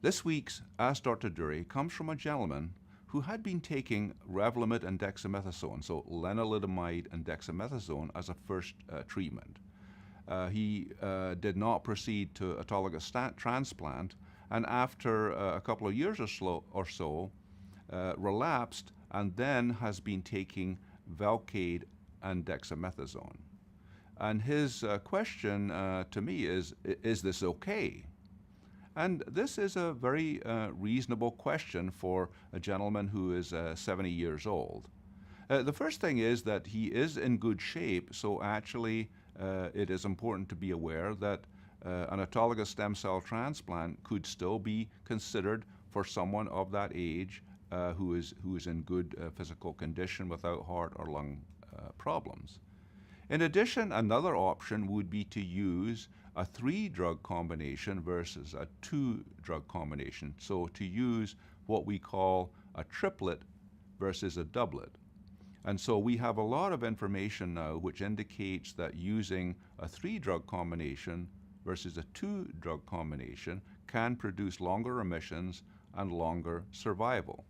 This week's Ask Dr. Durie comes from a gentleman who had been taking Revlimid and dexamethasone, so lenalidomide and dexamethasone, as a first treatment. He did not proceed to autologous transplant, and after a couple of years or so, relapsed, and then has been taking Velcade and dexamethasone. And his question to me is this okay? And this is a very reasonable question for a gentleman who is 70 years old. The first thing is that he is in good shape, so actually it is important to be aware that an autologous stem cell transplant could still be considered for someone of that age who is in good physical condition without heart or lung problems. In addition, another option would be to use a 3-drug combination versus a 2-drug combination. So to use what we call a triplet versus a doublet. And so we have a lot of information now which indicates that using a 3-drug combination versus a 2-drug combination can produce longer remissions and longer survival.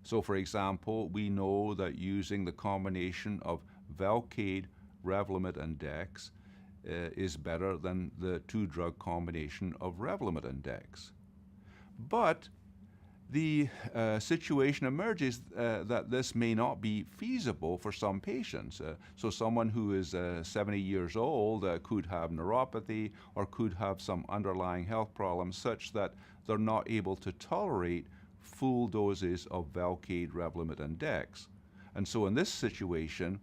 So for example, we know that using the combination of Velcade, Revlimid, and Dex is better than the 2-drug combination of Revlimid and Dex. But the situation emerges that this may not be feasible for some patients. So someone who is 70 years old could have neuropathy or could have some underlying health problems such that they're not able to tolerate full doses of Velcade, Revlimid, and Dex. And so in this situation,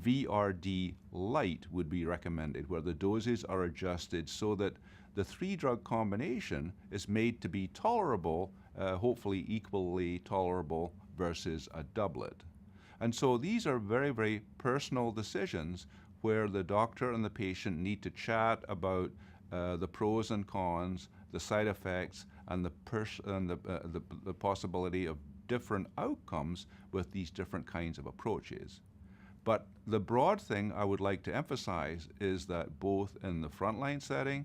VRD light would be recommended, where the doses are adjusted so that the 3-drug combination is made to be tolerable, hopefully equally tolerable versus a doublet. And so these are very, very personal decisions where the doctor and the patient need to chat about the pros and cons, the side effects, and the possibility of different outcomes with these different kinds of approaches. But the broad thing I would like to emphasize is that both in the frontline setting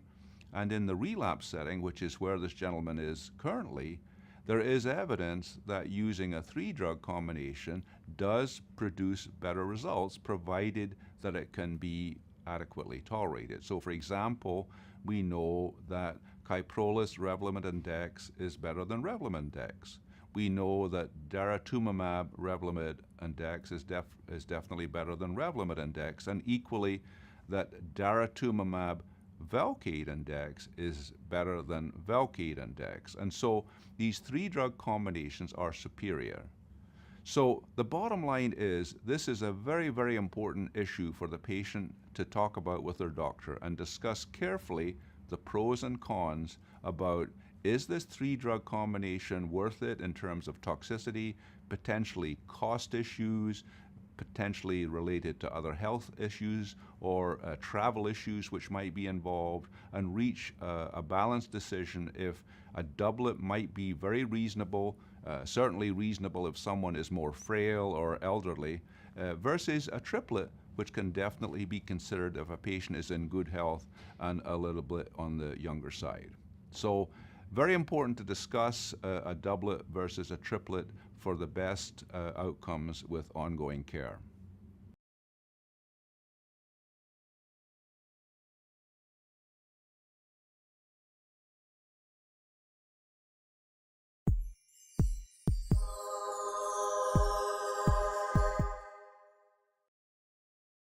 and in the relapse setting, which is where this gentleman is currently, there is evidence that using a 3-drug combination does produce better results, provided that it can be adequately tolerated. So for example, we know that Kyprolis, Revlimid, and Dex is better than Revlimid and Dex. We know that daratumumab, Revlimid, and Dex is definitely better than Revlimid and Dex, and equally that daratumumab, Velcade, and Dex is better than Velcade and Dex. And so these 3-drug combinations are superior. So the bottom line is this is a very, very important issue for the patient to talk about with their doctor and discuss carefully the pros and cons about, is this 3-drug combination worth it in terms of toxicity, potentially cost issues, potentially related to other health issues or travel issues which might be involved, and reach a balanced decision if a doublet might be very reasonable, certainly reasonable if someone is more frail or elderly, versus a triplet, which can definitely be considered if a patient is in good health and a little bit on the younger side. So very important to discuss a doublet versus a triplet for the best outcomes with ongoing care.